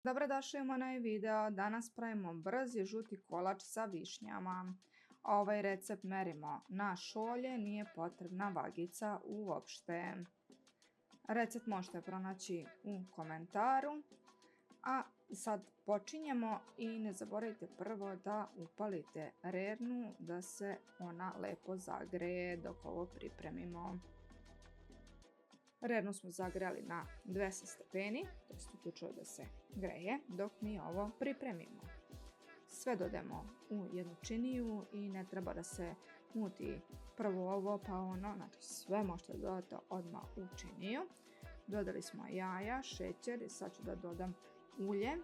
Dobrodošli u moj video. Danas pravimo brzi žuti kolač sa višnjama. Ovaj recept merimo na šolje, nije potrebna vagica uopšte. Recept možete pronaći u komentaru. A sad počinjemo i ne zaboravite prvo da upalite rernu da se ona lepo zagreje dok ovo pripremimo. Rernu smo zagrejali na 200 stepeni, to je uključuje da se greje dok mi ovo pripremimo. Sve dodajemo u jednu činiju i ne treba da se muti prvo ovo pa ono, znači sve možete dodati odmah u činiju. Dodali smo jaja, šećer i sad ću da dodam ulje.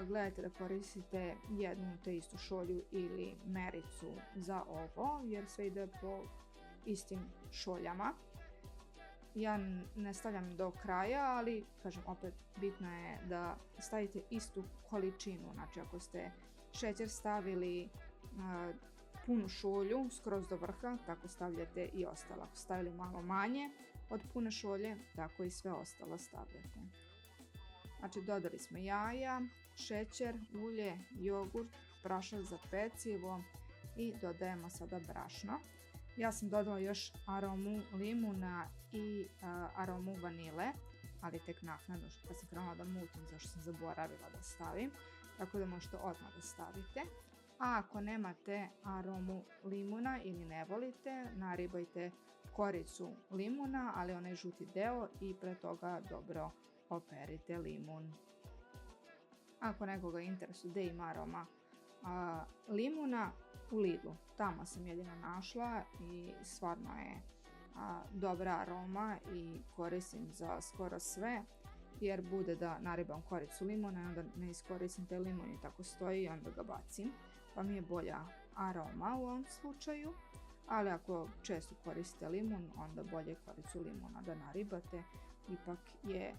Gledajte da koristite jednu te istu šolju ili mericu za ovo jer sve ide po istim šoljama. Ja ne stavljam do kraja, ali kažem opet bitno je da stavite istu količinu. Znači ako ste šećer stavili punu šolju skroz do vrha, tako stavljate i ostalo. Ako stavili malo manje od pune šolje, tako i sve ostalo stavljate. Znači dodali smo jaja, šećer, ulje, jogurt, prašak za pecivo i dodajemo sada brašno. Ja sam dodala još aromu limuna i aromu vanile, ali tek naknadno kad sam krenula da mutim zašto sam zaboravila da stavim, tako da možete odmah da stavite. A ako nemate aromu limuna ili ne volite, naribajte koricu limuna, ali onaj žuti deo i pre toga dobro operite limun. Ako nekoga interesuje da ima aroma limuna, u Lidlu, tamo sam jedino našla i stvarno je dobra aroma i koristim za skoro sve jer bude da naribam koricu limuna i onda ne iskoristim taj limun i tako stoji i onda ga bacim, pa mi je bolja aroma u ovom slučaju, ali ako često koristite limun onda bolje koricu limuna da naribate, ipak je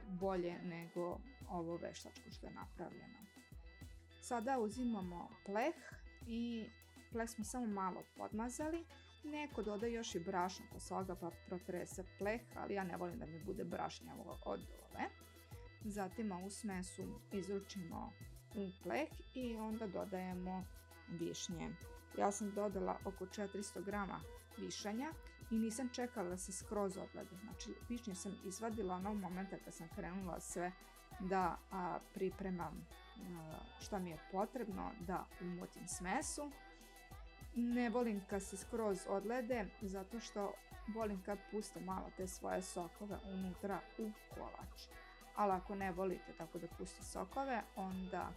bolje nego ovo veštačko što je napravljeno. Sada uzimamo pleh i pleh smo samo malo podmazali. Neko dodaje još i brašno posle toga pa protrese pleh, ali ja ne volim da mi bude brašnjavo od dole. Zatim ovu smesu izručimo u pleh i onda dodajemo višnje. Ja sam dodala oko 400 grama višanja i nisam čekala da se skroz odlede. Znači višnje sam izvadila onog momenta kad sam krenula sve da pripremam šta mi je potrebno da umutim smesu. Ne volim kad se skroz odlede zato što volim kad puste malo te svoje sokove unutra u kolač. Ali ako ne volite tako da puste sokove, onda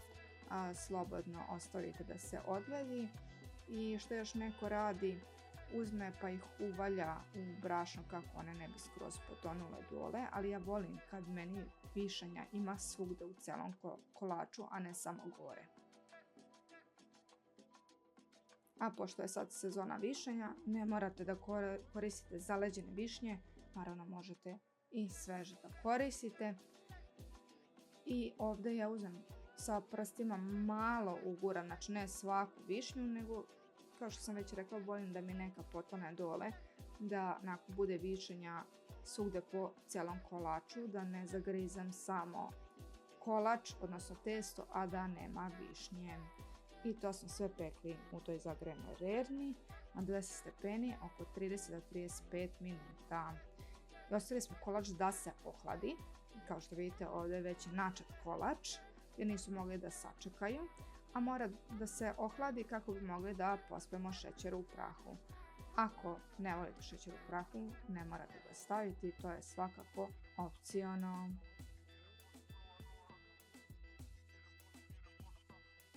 slobodno ostavite da se odledi. I što još neko radi, uzme pa ih uvalja u brašno kako one ne bi skroz potonule dole, ali ja volim kad meni višanja ima svugde u celom kolaču, a ne samo gore. A pošto je sad sezona višanja, ne morate da koristite zaleđene višnje, naravno možete i sveže da koristite. I ovdje ja uzmem sa prstima malo uguram, znači ne svaku višnju, nego kao što sam već rekla, volim da mi neka potone dole, da nakon bude višenja svugde po celom kolaču, da ne zagrizam samo kolač, odnosno testo, a da nema višnje. I to smo sve pekli u toj zagrejenoj rerni na 200 stepeni oko 30 do 35 minuta. I ostavili smo kolač da se ohladi. Kao što vidite ovdje je već načet kolač jer nisu mogli da sačekaju, a mora da se ohladi kako bi mogli da pospemo šećer u prahu. Ako ne volite šećer u prahu, ne morate ga staviti, to je svakako opcionalno.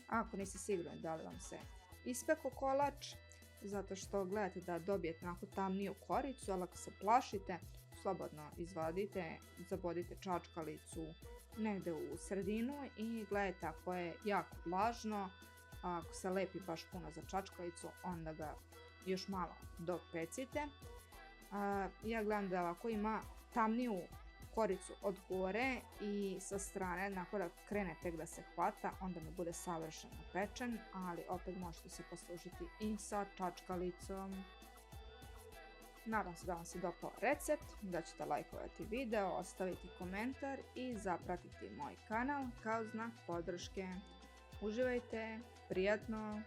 Ako niste sigurni da li vam se ispekao kolač, zato što gledate da dobijete onako tamniju koricu, ali ako se plašite, slobodno izvadite, zabodite čačkalicu negde u sredinu i gledajte ako je jako vlažno, ako se lepi baš puno za čačkalicu, onda ga još malo dopecite. Ja gledam da ako ima tamniju koricu od gore i sa strane, nakon da krene tek da se hvata, onda ne bude savršeno pečen, ali opet možete se poslužiti i sa čačkalicom. Nadam se da vam se dopao recept, da ćete lajkovati video, ostaviti komentar i zapratiti moj kanal kao znak podrške. Uživajte, prijatno!